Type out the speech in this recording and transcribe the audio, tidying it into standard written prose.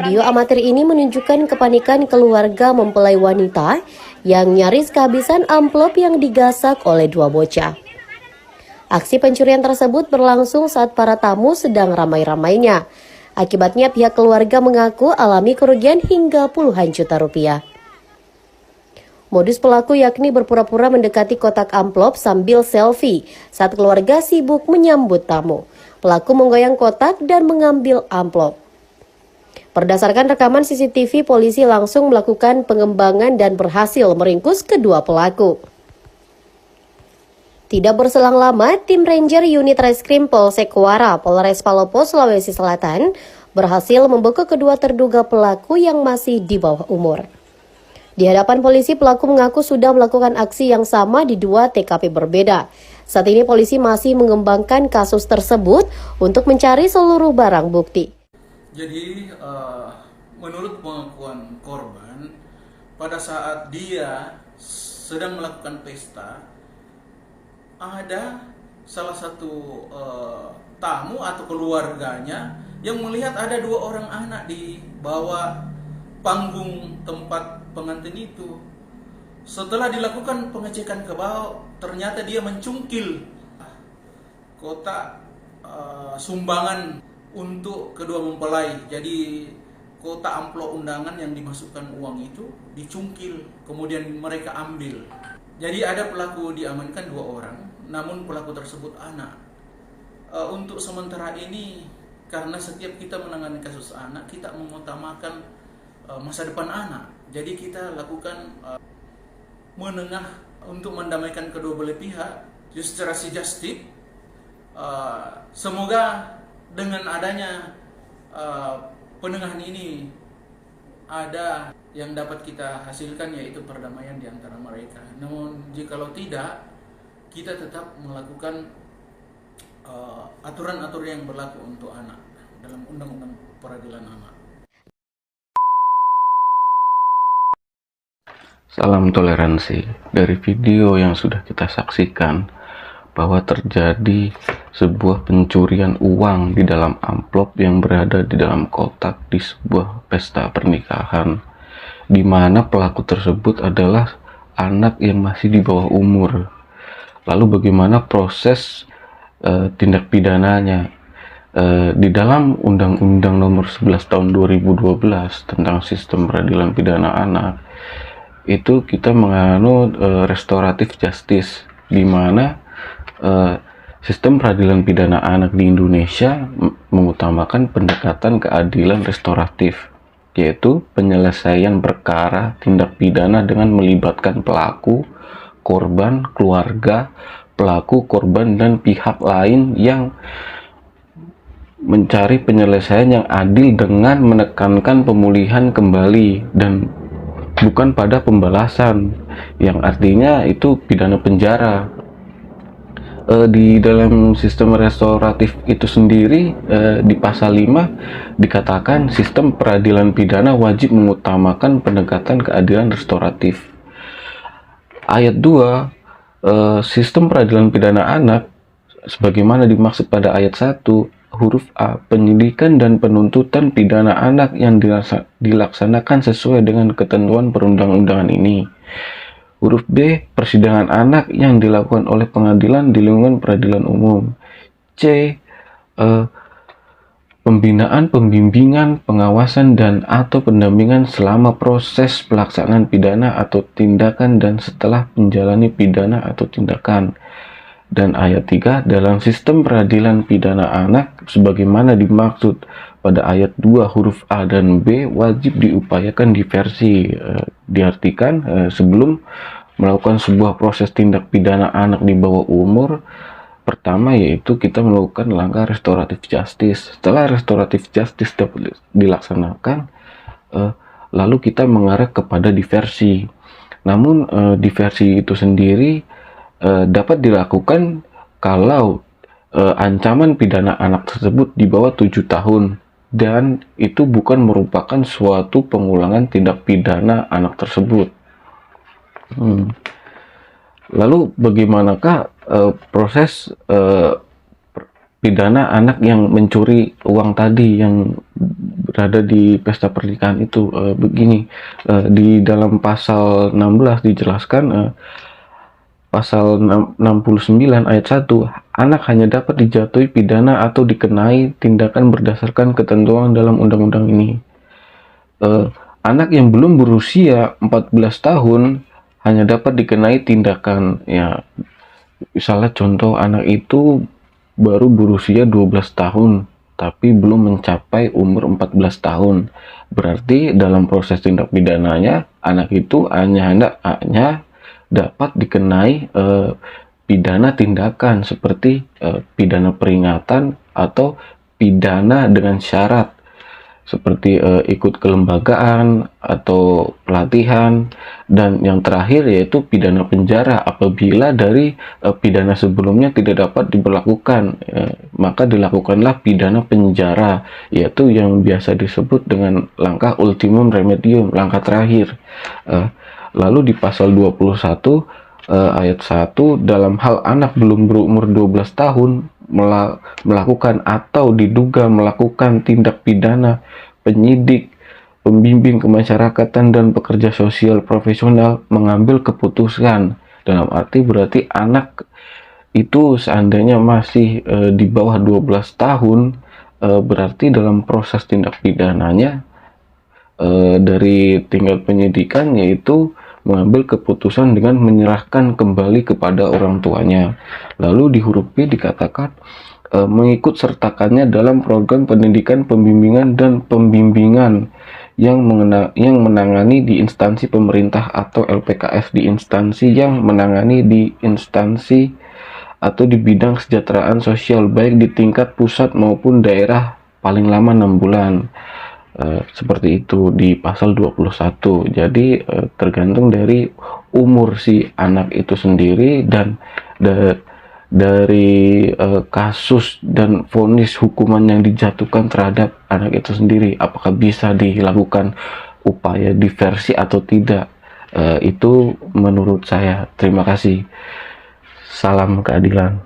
Video amatir ini menunjukkan kepanikan keluarga mempelai wanita yang nyaris kehabisan amplop yang digasak oleh dua bocah. Aksi pencurian tersebut berlangsung saat para tamu sedang ramai-ramainya. Akibatnya pihak keluarga mengaku alami kerugian hingga puluhan juta rupiah. Modus pelaku yakni berpura-pura mendekati kotak amplop sambil selfie saat keluarga sibuk menyambut tamu. Pelaku menggoyang kotak dan mengambil amplop. Berdasarkan rekaman CCTV, polisi langsung melakukan pengembangan dan berhasil meringkus kedua pelaku. Tidak berselang lama, tim Ranger Unit Reskrim Polsek Kuara, Polres Palopo, Sulawesi Selatan berhasil membekuk kedua terduga pelaku yang masih di bawah umur. Di hadapan polisi, pelaku mengaku sudah melakukan aksi yang sama di dua TKP berbeda. Saat ini polisi masih mengembangkan kasus tersebut untuk mencari seluruh barang bukti. Jadi, menurut pengakuan korban, pada saat dia sedang melakukan pesta, ada salah satu tamu atau keluarganya yang melihat ada dua orang anak di bawah panggung tempat pengantin itu. Setelah dilakukan pengecekan ke bawah, ternyata dia mencungkil kotak sumbangan untuk kedua mempelai. Jadi kotak amplop undangan yang dimasukkan uang itu dicungkil, kemudian mereka ambil. Jadi ada pelaku diamankan 2 orang, namun pelaku tersebut anak. Untuk sementara ini, karena setiap kita menangani kasus anak, kita mengutamakan masa depan anak. Jadi kita lakukan menengah untuk mendamaikan kedua belah pihak, justice justice. Semoga dengan adanya penengahan ini ada yang dapat kita hasilkan, yaitu perdamaian di antara mereka. Namun jikalau tidak, kita tetap melakukan aturan-aturan yang berlaku untuk anak dalam Undang-Undang Peradilan Anak. Salam toleransi. Dari video yang sudah kita saksikan bahwa terjadi sebuah pencurian uang di dalam amplop yang berada di dalam kotak di sebuah pesta pernikahan, di mana pelaku tersebut adalah anak yang masih di bawah umur. Lalu bagaimana proses tindak pidananya? Di dalam Undang-Undang Nomor 11 Tahun 2012 tentang Sistem Peradilan Pidana Anak, itu kita menganut restoratif justice, di mana sistem peradilan pidana anak di Indonesia mengutamakan pendekatan keadilan restoratif, yaitu penyelesaian perkara tindak pidana dengan melibatkan pelaku, korban, keluarga, pelaku, korban, dan pihak lain yang mencari penyelesaian yang adil dengan menekankan pemulihan kembali dan bukan pada pembalasan, yang artinya itu pidana penjara. Di dalam sistem restoratif itu sendiri, di pasal 5 dikatakan sistem peradilan pidana wajib mengutamakan pendekatan keadilan restoratif. Ayat 2, sistem peradilan pidana anak sebagaimana dimaksud pada ayat 1 huruf A, penyidikan dan penuntutan pidana anak yang dilaksanakan sesuai dengan ketentuan perundang-undangan ini. Huruf B, persidangan anak yang dilakukan oleh pengadilan di lingkungan peradilan umum. C, pembinaan, pembimbingan, pengawasan, dan atau pendampingan selama proses pelaksanaan pidana atau tindakan dan setelah menjalani pidana atau tindakan. Dan ayat 3, dalam sistem peradilan pidana anak sebagaimana dimaksud pada ayat 2 huruf A dan B wajib diupayakan diversi. Diartikan sebelum melakukan sebuah proses tindak pidana anak di bawah umur, pertama yaitu kita melakukan langkah restoratif justice. Setelah restoratif justice dapat dilaksanakan, lalu kita mengarah kepada diversi. Namun diversi itu sendiri dapat dilakukan kalau ancaman pidana anak tersebut di bawah 7 tahun dan itu bukan merupakan suatu pengulangan tindak pidana anak tersebut. Lalu bagaimanakah proses pidana anak yang mencuri uang tadi yang berada di pesta pernikahan itu. Begini, di dalam pasal 16 dijelaskan, pasal 69 ayat 1, anak hanya dapat dijatuhi pidana atau dikenai tindakan berdasarkan ketentuan dalam undang-undang ini. Anak yang belum berusia 14 tahun hanya dapat dikenai tindakan, ya misalnya contoh anak itu baru berusia 12 tahun tapi belum mencapai umur 14 tahun. Berarti dalam proses tindak pidananya anak itu hanya dapat dikenai pidana tindakan seperti pidana peringatan atau pidana dengan syarat seperti ikut kelembagaan atau pelatihan, dan yang terakhir yaitu pidana penjara apabila dari pidana sebelumnya tidak dapat diberlakukan, maka dilakukanlah pidana penjara, yaitu yang biasa disebut dengan langkah ultimum remedium, langkah terakhir. Lalu di pasal 21 ayat 1, dalam hal anak belum berumur 12 tahun melakukan atau diduga melakukan tindak pidana, penyidik, pembimbing kemasyarakatan, dan pekerja sosial profesional mengambil keputusan. Dalam arti berarti anak itu seandainya masih di bawah 12 tahun, berarti dalam proses tindak pidananya dari tingkat penyidikan yaitu mengambil keputusan dengan menyerahkan kembali kepada orang tuanya. Lalu di huruf B dikatakan mengikut sertakannya dalam program pendidikan, pembimbingan, dan pembimbingan yang menangani di instansi pemerintah atau LPKF, di instansi yang menangani di instansi atau di bidang kesejahteraan sosial baik di tingkat pusat maupun daerah paling lama 6 bulan. Seperti itu di pasal 21. Jadi tergantung dari umur si anak itu sendiri dan dari kasus dan vonis hukuman yang dijatuhkan terhadap anak itu sendiri, apakah bisa dilakukan upaya diversi atau tidak. Itu menurut saya. Terima kasih. Salam keadilan.